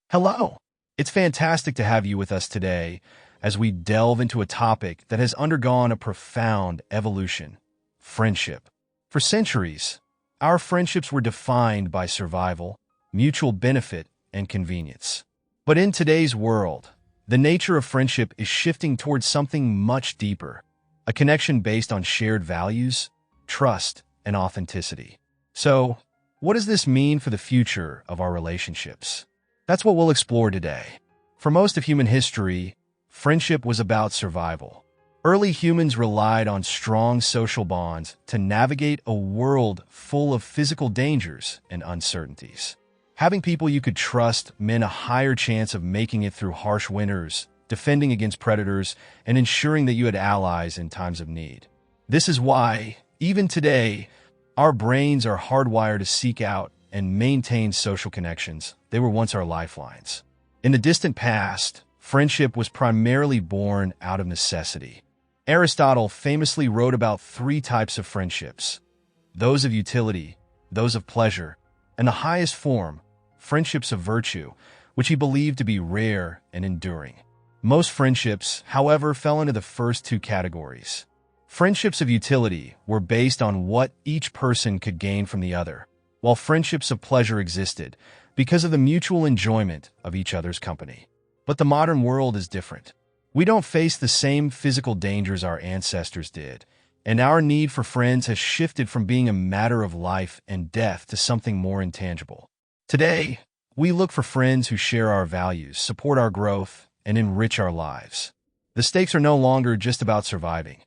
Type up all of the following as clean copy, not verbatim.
Hello! It's fantastic to have you with us today as we delve into a topic that has undergone a profound evolution: friendship. For centuries, our friendships were defined by survival, mutual benefit, and convenience. But in today's world, the nature of friendship is shifting towards something much deeper: a connection based on shared values, trust, and authenticity. So, what does this mean for the future of our relationships? That's what we'll explore today. For most of human history, friendship was about survival. Early humans relied on strong social bonds to navigate a world full of physical dangers and uncertainties. Having people you could trust meant a higher chance of making it through harsh winters, defending against predators, and ensuring that you had allies in times of need. This is why, even today, our brains are hardwired to seek out and maintain social connections. They were once our lifelines. In the distant past, friendship was primarily born out of necessity. Aristotle famously wrote about three types of friendships: those of utility, those of pleasure, and the highest form, friendships of virtue, which he believed to be rare and enduring. Most friendships, however, fell into the first two categories. Friendships of utility were based on what each person could gain from the other, while friendships of pleasure existed because of the mutual enjoyment of each other's company. But the modern world is different. We don't face the same physical dangers our ancestors did, and our need for friends has shifted from being a matter of life and death to something more intangible. Today, we look for friends who share our values, support our growth, and enrich our lives. The stakes are no longer just about surviving.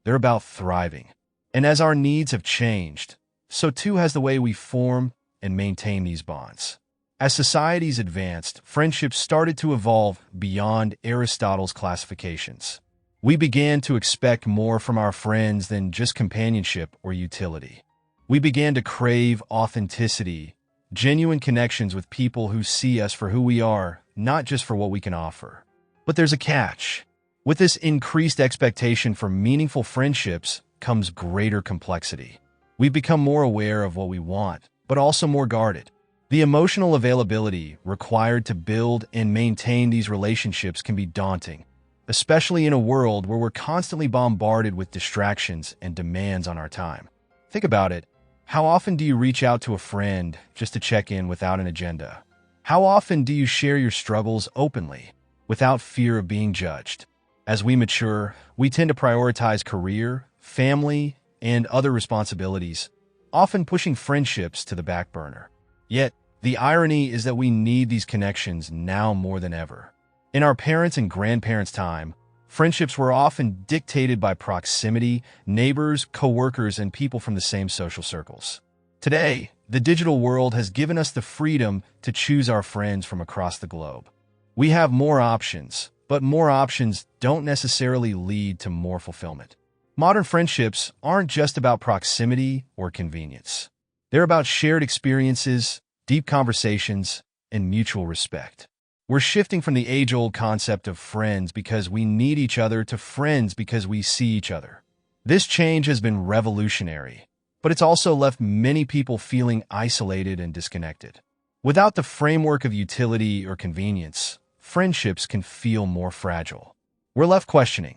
They're about thriving. And as our needs have changed, so too has the way we form and maintain these bonds. As societies advanced, friendships started to evolve beyond Aristotle's classifications. We began to expect more from our friends than just companionship or utility. We began to crave authenticity, genuine connections with people who see us for who we are, not just for what we can offer. But there's a catch. With this increased expectation for meaningful friendships comes greater complexity. We've become more aware of what we want, but also more guarded. The emotional availability required to build and maintain these relationships can be daunting, especially in a world where we're constantly bombarded with distractions and demands on our time. Think about it. How often do you reach out to a friend just to check in without an agenda? How often do you share your struggles openly, without fear of being judged? As we mature, we tend to prioritize career, family, and other responsibilities, often pushing friendships to the back burner. Yet, the irony is that we need these connections now more than ever. In our parents' and grandparents' time, friendships were often dictated by proximity, neighbors, coworkers, and people from the same social circles. Today, the digital world has given us the freedom to choose our friends from across the globe. We have more options, but more options don't necessarily lead to more fulfillment. Modern friendships aren't just about proximity or convenience. They're about shared experiences, deep conversations, and mutual respect. We're shifting from the age-old concept of friends because we need each other to friends because we see each other. This change has been revolutionary, but it's also left many people feeling isolated and disconnected. Without the framework of utility or convenience, friendships can feel more fragile. We're left questioning,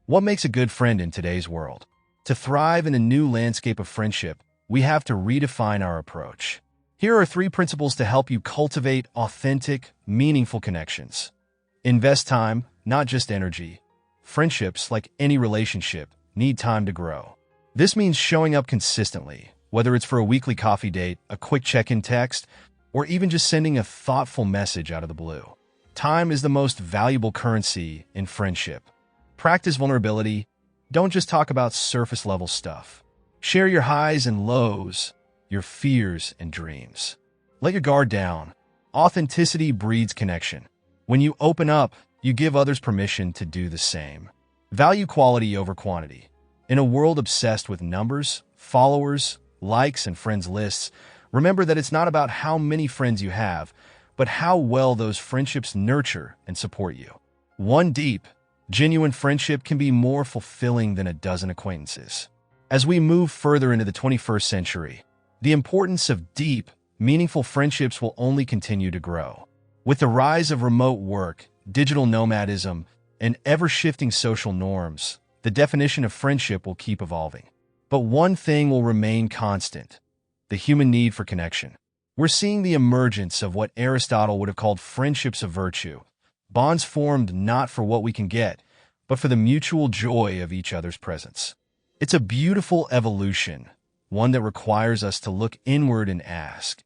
what makes a good friend in today's world? To thrive in a new landscape of friendship, we have to redefine our approach. Here are 3 principles to help you cultivate authentic, meaningful connections. Invest time, not just energy. Friendships, like any relationship, need time to grow. This means showing up consistently, whether it's for a weekly coffee date, a quick check-in text, or even just sending a thoughtful message out of the blue. Time is the most valuable currency in friendship. Practice vulnerability. Don't just talk about surface-level stuff. Share your highs and lows, your fears and dreams. Let your guard down. Authenticity breeds connection. When you open up, you give others permission to do the same. Value quality over quantity. In a world obsessed with numbers, followers, likes, and friends lists, remember that it's not about how many friends you have, but how well those friendships nurture and support you. One deep, genuine friendship can be more fulfilling than a dozen acquaintances. As we move further into the 21st century, the importance of deep, meaningful friendships will only continue to grow. With the rise of remote work, digital nomadism, and ever-shifting social norms, the definition of friendship will keep evolving. But one thing will remain constant: the human need for connection. We're seeing the emergence of what Aristotle would have called friendships of virtue, bonds formed not for what we can get, but for the mutual joy of each other's presence. It's a beautiful evolution, one that requires us to look inward and ask,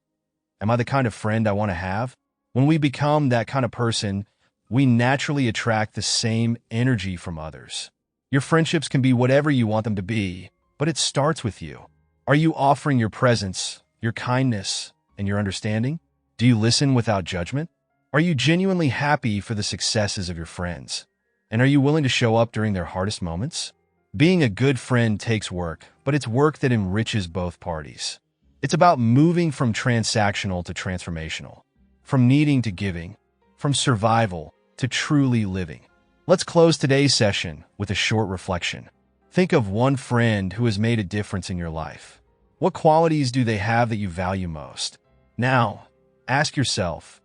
am I the kind of friend I want to have? When we become that kind of person, we naturally attract the same energy from others. Your friendships can be whatever you want them to be, but it starts with you. Are you offering your presence, your kindness, and your understanding? Do you listen without judgment? Are you genuinely happy for the successes of your friends? And are you willing to show up during their hardest moments? Being a good friend takes work, but it's work that enriches both parties. It's about moving from transactional to transformational, from needing to giving, from survival to truly living. Let's close today's session with a short reflection. Think of one friend who has made a difference in your life. What qualities do they have that you value most? Now, ask yourself,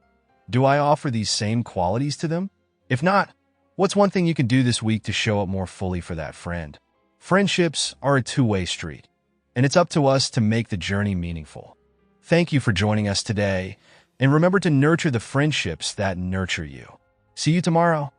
do I offer these same qualities to them? If not, what's one thing you can do this week to show up more fully for that friend? Friendships are a two-way street, and it's up to us to make the journey meaningful. Thank you for joining us today, and remember to nurture the friendships that nurture you. See you tomorrow.